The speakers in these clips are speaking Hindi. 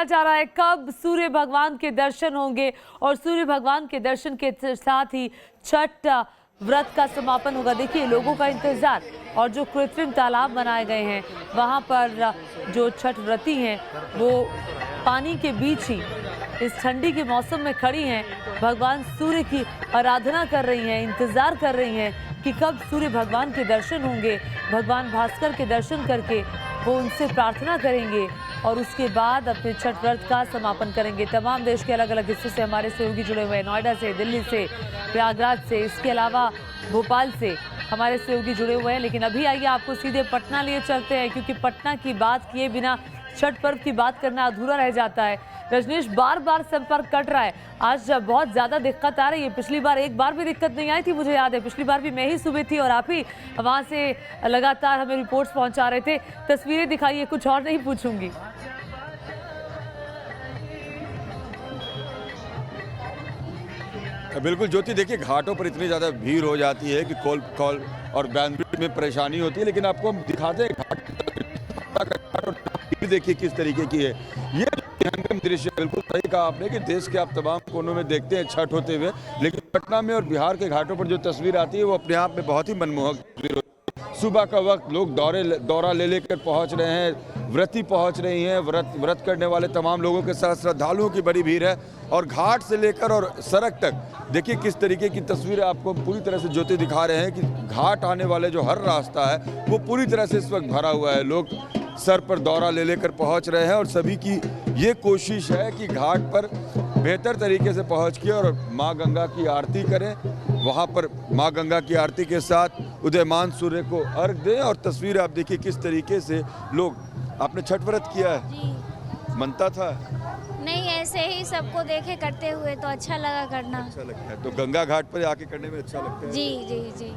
जा रहा है कब सूर्य भगवान के दर्शन होंगे और सूर्य भगवान के दर्शन के साथ ही छठ व्रत का समापन होगा। देखिए लोगों का इंतजार और जो कृत्रिम तालाब बनाए गए हैं वहां पर जो छठ व्रती हैं वो पानी के बीच ही इस ठंडी के मौसम में खड़ी हैं, भगवान सूर्य की आराधना कर रही हैं, इंतजार कर रही हैं कि कब सूर्य भगवान के दर्शन होंगे। भगवान भास्कर के दर्शन करके वो उनसे प्रार्थना करेंगे और उसके बाद अपने छठ व्रत का समापन करेंगे। तमाम देश के अलग अलग हिस्सों से हमारे सहयोगी जुड़े हुए हैं, नोएडा से, दिल्ली से, प्रयागराज से, इसके अलावा भोपाल से हमारे सहयोगी जुड़े हुए हैं। लेकिन अभी आइए आपको सीधे पटना लिए चलते हैं, क्योंकि पटना की बात किए बिना छठ पर्व की बात करना अधूरा रह जाता है। रजनीश, बार बार संपर्क कट रहा है, आज बहुत ज्यादा दिक्कत आ रही है। पिछली बार एक बार भी दिक्कत नहीं आई थी, मुझे याद है। पिछली बार भी मैं ही सुबह थी और आप ही वहां से लगातार हमें रिपोर्ट्स पहुंचा रहे थे। तस्वीरें दिखाइए, कुछ और नहीं पूछूंगी। बिल्कुल ज्योति, देखिए घाटों पर इतनी ज़्यादा भीड़ हो जाती है कि कॉल और बैंडविड्थ में परेशानी होती है, लेकिन आपको हम दिखाते हैं घाट देखिए किस तरीके की है। ये हंगम दृश्य बिल्कुल सही कहा आपने कि देश के आप तमाम कोनों में देखते हैं छठ होते हुए, लेकिन पटना में और बिहार के घाटों पर जो तस्वीर आती है वो अपने आप में बहुत ही मनमोहक तस्वीर होती है। सुबह का वक्त लोग दौरा ले लेकर पहुंच रहे हैं, व्रती पहुंच रही हैं, व्रत करने वाले तमाम लोगों के साथ श्रद्धालुओं की बड़ी भीड़ है और घाट से लेकर और सड़क तक देखिए किस तरीके की तस्वीरें आपको पूरी तरह से ज्योति दिखा रहे हैं कि घाट आने वाले जो हर रास्ता है वो पूरी तरह से इस वक्त भरा हुआ है। लोग सर पर दौरा ले लेकर पहुंच रहे हैं और सभी की ये कोशिश है कि घाट पर बेहतर तरीके से पहुंच के और माँ गंगा की आरती करें, वहां पर माँ गंगा की आरती के साथ उदयमान सूर्य को अर्घ दें। और तस्वीर आप देखिए किस तरीके से लोग, आपने छठ व्रत किया है? जी। मनता था? नहीं, ऐसे ही सबको देखे करते हुए तो अच्छा लगा करना। अच्छा लगता है, तो गंगा घाट पर आके करने में अच्छा लगता है? जी जी जी।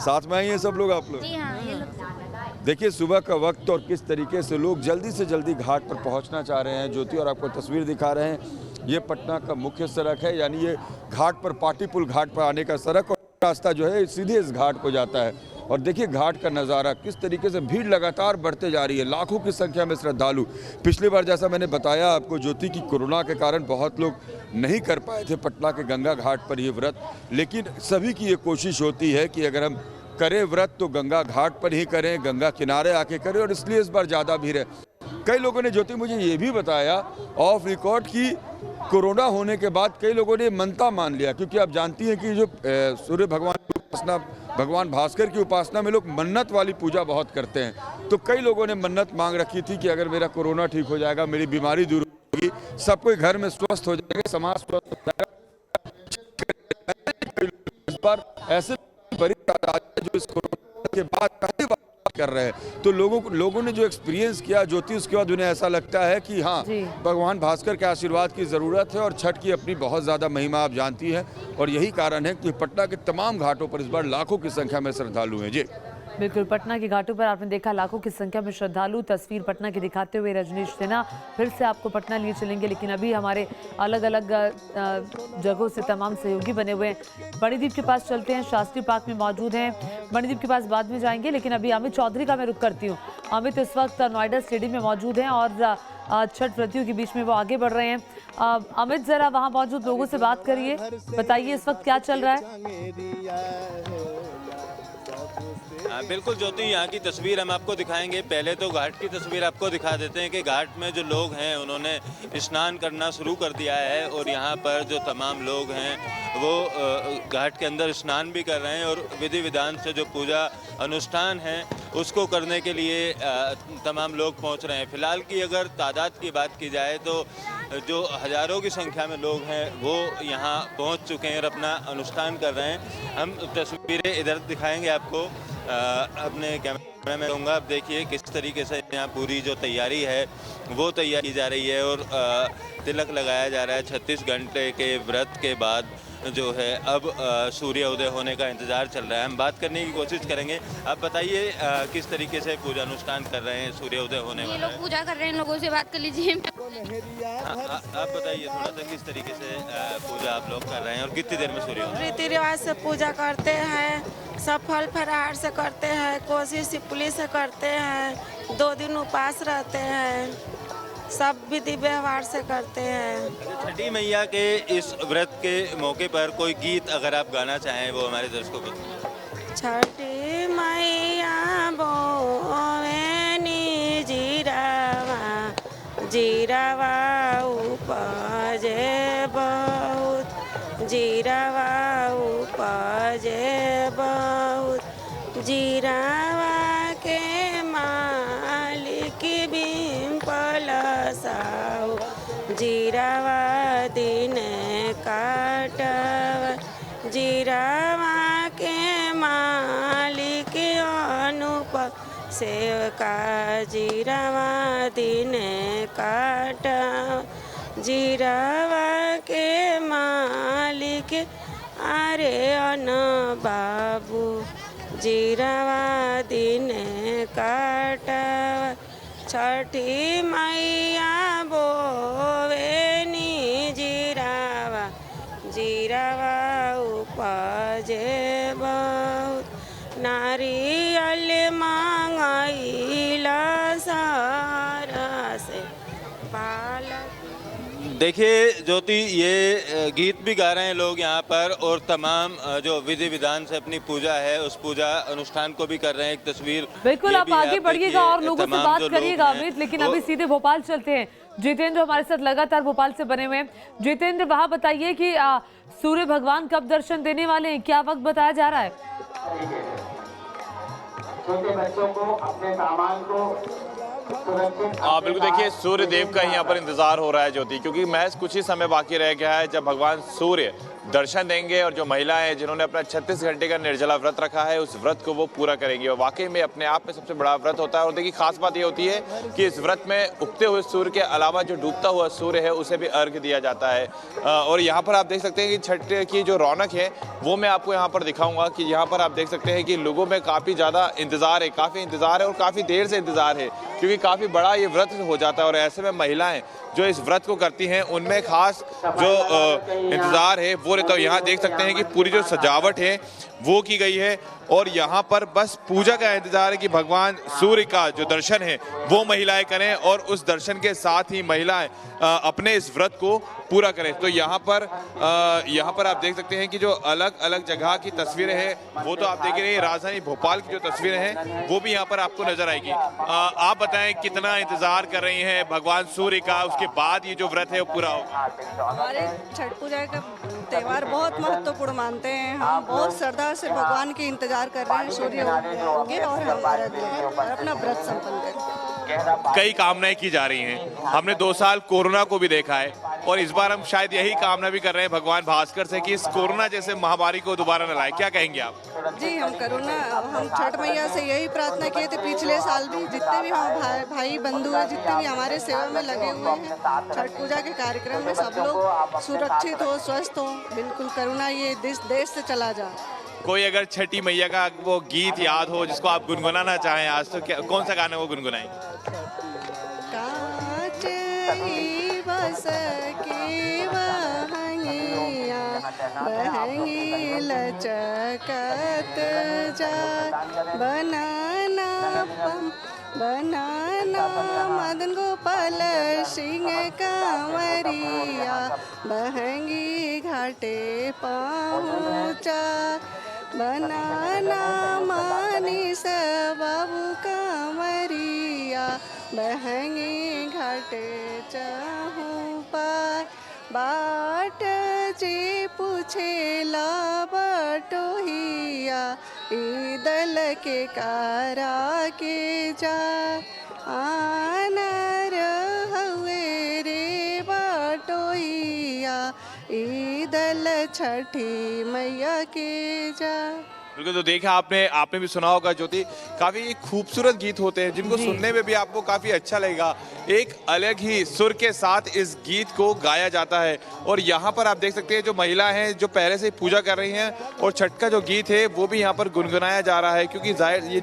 साथ में आई हैं सब लोग आप लोग? जी हाँ, ये लोग देखिए सुबह का वक्त और किस तरीके से लोग जल्दी से जल्दी घाट पर पहुंचना चाह रहे हैं ज्योति, और आपको तस्वीर दिखा रहे हैं। ये पटना का मुख्य सड़क है, यानी ये घाट पर पाटीपुल घाट पर आने का सड़क और रास्ता जो है सीधे इस घाट को जाता है। और देखिए घाट का नज़ारा किस तरीके से, भीड़ लगातार बढ़ते जा रही है, लाखों की संख्या में श्रद्धालु। पिछली बार जैसा मैंने बताया आपको ज्योति की कोरोना के कारण बहुत लोग नहीं कर पाए थे पटना के गंगा घाट पर ये व्रत, लेकिन सभी की ये कोशिश होती है कि अगर हम करें व्रत तो गंगा घाट पर ही करें, गंगा किनारे आके करें, और इसलिए इस बार ज़्यादा भीड़ है। कई लोगों ने ज्योति मुझे ये भी बताया ऑफ रिकॉर्ड कि कोरोना होने के बाद कई लोगों ने मनता मान लिया, क्योंकि आप जानती हैं कि जो सूर्य भगवान की उपासना, भगवान भास्कर की उपासना में लोग मन्नत वाली पूजा बहुत करते हैं। तो कई लोगों ने मन्नत मांग रखी थी कि अगर मेरा कोरोना ठीक हो जाएगा, मेरी बीमारी दूर होगी, सब कोई घर में स्वस्थ हो जाएगा, समाज स्वस्थ हो जाएगा। इस बार ऐसे बड़ी तादाद जो इस कोरोना के बाद पहली बार कर रहे हैं, तो लोगों ने जो एक्सपीरियंस किया ज्योति, उसके बाद उन्हें ऐसा लगता है कि हाँ भगवान भास्कर के आशीर्वाद की ज़रूरत है और छठ की अपनी बहुत ज़्यादा महिमा आप जानती हैं, और यही कारण है कि पटना के तमाम घाटों पर इस बार लाखों की संख्या में श्रद्धालु हैं। जी बिल्कुल, पटना के घाटों पर आपने देखा लाखों की संख्या में श्रद्धालु। तस्वीर पटना की दिखाते हुए रजनीश सिन्हा फिर से आपको पटना लिए चलेंगे, लेकिन अभी हमारे अलग अलग जगहों से तमाम सहयोगी बने हुए हैं। मणिदीप के पास चलते हैं, शास्त्री पार्क में मौजूद हैं। मणिदीप के पास बाद में जाएंगे, लेकिन अभी अमित चौधरी का मैं रुख करती हूँ। अमित इस वक्त नोएडा स्टेडियम में मौजूद हैं और छठ व्रतियों के बीच में वो आगे बढ़ रहे हैं। अमित, जरा वहाँ मौजूद लोगों से बात करिए, बताइए इस वक्त क्या चल रहा है? बिल्कुल ज्योति, यहाँ की तस्वीर हम आपको दिखाएंगे। पहले तो घाट की तस्वीर आपको दिखा देते हैं कि घाट में जो लोग हैं उन्होंने स्नान करना शुरू कर दिया है, और यहाँ पर जो तमाम लोग हैं वो घाट के अंदर स्नान भी कर रहे हैं और विधि विधान से जो पूजा अनुष्ठान है उसको करने के लिए तमाम लोग पहुँच रहे हैं। फिलहाल की अगर तादाद की बात की जाए तो जो हज़ारों की संख्या में लोग हैं वो यहाँ पहुँच चुके हैं और अपना अनुष्ठान कर रहे हैं। हम तस्वीरें इधर दिखाएंगे आपको, अपने कैमरा में कहूँगा। आप देखिए किस तरीके से यहाँ पूरी जो तैयारी है वो तैयारी की जा रही है और तिलक लगाया जा रहा है। 36 घंटे के व्रत के बाद जो है अब सूर्य उदय होने का इंतज़ार चल रहा है। हम बात करने की कोशिश करेंगे। आप बताइए किस तरीके से पूजा अनुष्ठान कर रहे हैं, सूर्य उदय होने वाला है। ये लोग पूजा कर रहे हैं, लोगों से बात कर लीजिए। आप बताइए थोड़ा सा किस तरीके से पूजा आप लोग कर रहे हैं और कितनी देर में सूर्य उदय? रीति रिवाज से पूजा करते हैं, सब फल फलहार से करते हैं, कोशिश पुलिस से करते हैं, 2 दिन उपास रहते हैं। सब विधि व्यवहार से करते हैं। छठी मैया के इस व्रत के मौके पर कोई गीत अगर आप गाना चाहें वो हमारे दर्शकों को सुनाएं। छठी मैया बोवेनी जीरावा, जीरावा उपजे बहुत, जीरावा उपजे बहुत, जीरावा के मालिक बिम्पल साहु, जीरावा दिन काटवा, जीरावा के मालिक अनुप सेवका, जीरावा दिन काटवा, जीरावा के मालिक अरे अन बाबू, जीरावा दिन काटवा, छठी मैया बोवेनी जीरावा, जीरावा उपजे बहुत, नारियल मांगैला सारा से पालक। देखिए ज्योति, ये गीत भी गा रहे हैं लोग यहाँ पर और तमाम जो विधि विधान से अपनी पूजा है उस पूजा अनुष्ठान को भी कर रहे हैं। एक तस्वीर बिल्कुल, ये आप भी आगे बढ़िएगा और लोगों से तमाम बात जो लोग करिएगा हैं, अमित, लेकिन वो- अभी सीधे भोपाल चलते हैं। जितेंद्र हमारे साथ लगातार भोपाल से बने हुए हैं। जितेंद्र, वहां बताइए कि सूर्य भगवान कब दर्शन देने वाले हैं, क्या वक्त बताया जा रहा है? छोटे बच्चों को अपने सामान को बिल्कुल, देखिए सूर्य देव का ही यहाँ पर इंतजार हो रहा है ज्योति, क्योंकि महज कुछ ही समय बाकी रह गया है जब भगवान सूर्य दर्शन देंगे और जो महिलाएं जिन्होंने अपना 36 घंटे का निर्जला व्रत रखा है उस व्रत को वो पूरा करेंगी। और वाकई में अपने आप में सबसे बड़ा व्रत होता है। और देखिए खास बात ये होती है कि इस व्रत में उगते हुए सूर्य के अलावा जो डूबता हुआ सूर्य है उसे भी अर्घ्य दिया जाता है। और यहाँ पर आप देख सकते हैं कि छठ की जो रौनक है वो मैं आपको यहाँ पर दिखाऊंगा कि यहाँ पर आप देख सकते हैं कि लोगों में काफ़ी ज़्यादा इंतज़ार है, काफ़ी इंतज़ार है और काफ़ी देर से इंतज़ार है, क्योंकि काफ़ी बड़ा ये व्रत हो जाता है। और ऐसे में महिलाएं जो इस व्रत को करती हैं उनमें खास जो इंतज़ार है वो रहता है। यहाँ देख सकते हैं कि पूरी जो सजावट है वो की गई है और यहाँ पर बस पूजा का इंतजार है कि भगवान सूर्य का जो दर्शन है वो महिलाएं करें और उस दर्शन के साथ ही महिलाएं अपने इस व्रत को पूरा करें। तो यहाँ पर आप देख सकते हैं कि जो अलग अलग जगह की तस्वीरें हैं वो तो आप देख रहे हैं। राजधानी भोपाल की जो तस्वीरें हैं वो भी यहाँ पर आपको नजर आएगी। आप बताएं कितना इंतजार कर रही हैं भगवान सूर्य का, उसके बाद ये जो व्रत है वो पूरा होगा? हमारे छठ पूजा का त्यौहार बहुत महत्वपूर्ण मानते हैं। हम बहुत श्रद्धा से भगवान के इंतजार कर रहे हैं सूर्य उगे और हम और अपना व्रत संपन्न करें। कई कामनाएं की जा रही हैं। हमने 2 साल कोरोना को भी देखा है और इस बार हम शायद यही कामना भी कर रहे हैं भगवान भास्कर से कि इस कोरोना जैसे महामारी को दोबारा न लाए। क्या कहेंगे आप? जी, हम छठ मैया से यही प्रार्थना किए थे पिछले साल भी। जितने भी हम भाई बंधु हैं, जितने भी हमारे सेवा में लगे हुए हैं छठ पूजा के कार्यक्रम में, सब लोग सुरक्षित हो, स्वस्थ हो, बिल्कुल करुणा ये देश से चला जाए। कोई अगर छठी मैया का वो गीत याद हो जिसको आप गुनगुनाना चाहें आज, तो क्या कौन सा गाना वो गुनगुनाएं? कांच ही बस के बहंगिया, बहंगी लचकत जाय, बनाना मदन गोपाल सिंह कांवरिया, बहंगी घाटे पहुँचा, बनाना मानिस बाबू कांवरिया, बहंगी घाटे चहु पार, बाट जे पूछेला बटोहिया, ईदल के कारा के जा, आनर हवे रे बटोहिया, ईदल छठी मैया के जा। बिल्कुल, तो देखा आपने भी सुना होगा ज्योति, काफी खूबसूरत गीत होते हैं जिनको सुनने में भी आपको काफी अच्छा लगेगा। एक अलग ही सुर के साथ इस गीत को गाया जाता है और यहाँ पर आप देख सकते हैं जो महिला हैं जो पहले से पूजा कर रही हैं और छठ का जो गीत है वो भी यहाँ पर गुनगुनाया जा रहा है, क्योंकि जाहिर ये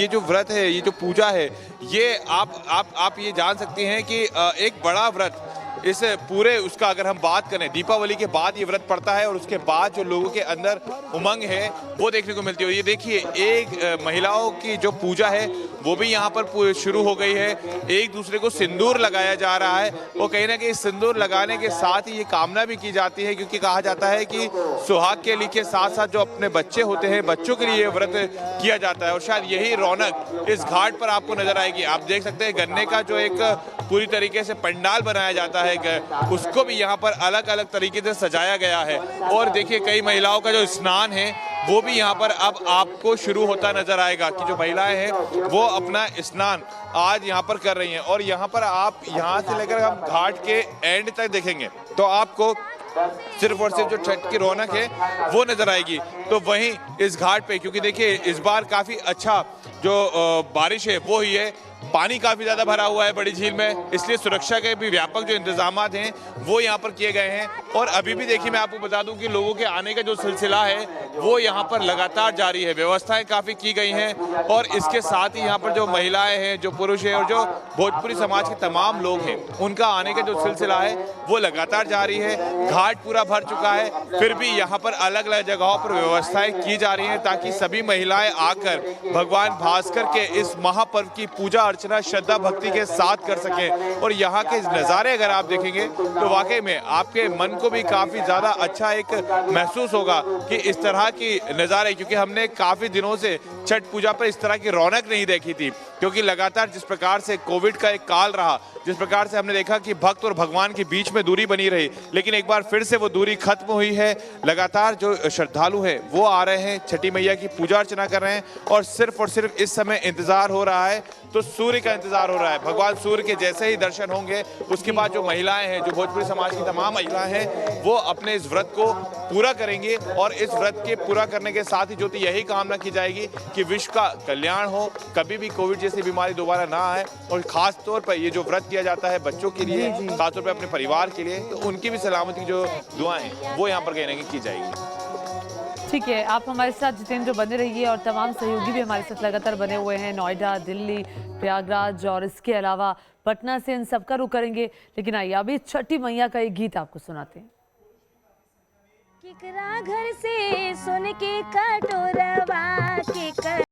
जो व्रत है, ये जो पूजा है, ये आप ये जान सकती हैं कि एक बड़ा व्रत इस पूरे उसका अगर हम बात करें, दीपावली के बाद ये व्रत पड़ता है और उसके बाद जो लोगों के अंदर उमंग है वो देखने को मिलती है। ये देखिए, एक महिलाओं की जो पूजा है वो भी यहाँ पर शुरू हो गई है। एक दूसरे को सिंदूर लगाया जा रहा है और कहीं ना कहीं सिंदूर लगाने के साथ ही ये कामना भी की जाती है, क्योंकि कहा जाता है कि सुहाग के लिए के साथ साथ जो अपने बच्चे होते हैं, बच्चों के लिए ये व्रत किया जाता है। और शायद यही रौनक इस घाट पर आपको नजर आएगी। आप देख सकते हैं गन्ने का जो एक पूरी तरीके से पंडाल बनाया जाता है, उसको भी यहाँ पर अलग अलग तरीके से सजाया गया है। और देखिए, कई महिलाओं का जो स्नान है वो भी यहाँ पर अब आपको शुरू होता नजर आएगा कि जो महिलाएं हैं वो अपना स्नान आज यहाँ पर कर रही हैं। और यहाँ पर आप यहाँ से लेकर हम घाट के एंड तक देखेंगे तो आपको सिर्फ और सिर्फ जो छठ की रौनक है वो नजर आएगी। तो वहीं इस घाट पे, क्योंकि देखिए इस बार काफी अच्छा जो बारिश है वो हुई है, पानी काफी ज्यादा भरा हुआ है बड़ी झील में, इसलिए सुरक्षा के भी व्यापक जो इंतजामात हैं वो यहाँ पर किए गए हैं। और अभी भी देखिए, मैं आपको बता दूं कि लोगों के आने का जो सिलसिला है वो यहाँ पर लगातार जारी है। व्यवस्थाएं काफी की गई हैं और इसके साथ ही यहाँ पर जो महिलाएं हैं, जो पुरुष हैं और जो भोजपुरी समाज के तमाम लोग हैं, उनका आने का जो सिलसिला है वो लगातार जारी है। घाट पूरा भर चुका है, फिर भी यहाँ पर अलग अलग जगहों पर व्यवस्थाएं की जा रही हैं ताकि सभी महिलाएं आकर भगवान भास्कर के इस महापर्व की पूजा अर्चना श्रद्धा भक्ति के साथ कर सके। और यहाँ के नज़ारे अगर आप देखेंगे तो वाकई में आपके मन को भी काफी ज्यादा अच्छा एक महसूस होगा कि इस तरह की नज़ारे, क्योंकि हमने काफी दिनों से छठ पूजा पर इस तरह की रौनक नहीं देखी थी, क्योंकि लगातार जिस प्रकार से कोविड का एक काल रहा, जिस प्रकार से हमने देखा कि भक्त और भगवान के बीच में दूरी बनी रही, लेकिन एक बार फिर से वो दूरी खत्म हुई है। लगातार जो श्रद्धालु हैं वो आ रहे हैं, छठी मैया की पूजा अर्चना कर रहे हैं और सिर्फ इस समय इंतजार हो रहा है तो सूर्य का इंतजार हो रहा है। भगवान सूर्य के जैसे ही दर्शन होंगे उसके बाद जो महिलाएं हैं, जो भोजपुरी समाज की तमाम महिलाएं हैं, वो अपने इस व्रत को पूरा करेंगे। और इस व्रत के पूरा करने के साथ ही जो यही कामना की जाएगी कि विश्व का कल्याण हो, कभी भी कोविड जैसी बीमारी दोबारा ना आए। और खास तौर पर ये जो व्रत किया जाता है बच्चों के लिए, खासतौर पर अपने परिवार के लिए, तो उनकी भी सलामती की जो दुआएं वो यहाँ पर कहने की जाएगी। ठीक है, आप हमारे साथ जितेंद्र बने रहिए और तमाम सहयोगी भी हमारे साथ लगातार बने हुए हैं, नोएडा, दिल्ली, प्रयागराज और इसके अलावा पटना से इन सबका रुख करेंगे। लेकिन आइए अभी छठी मैया का एक गीत आपको सुनाते हैं। किकरा घर से सुन के कटोरवा के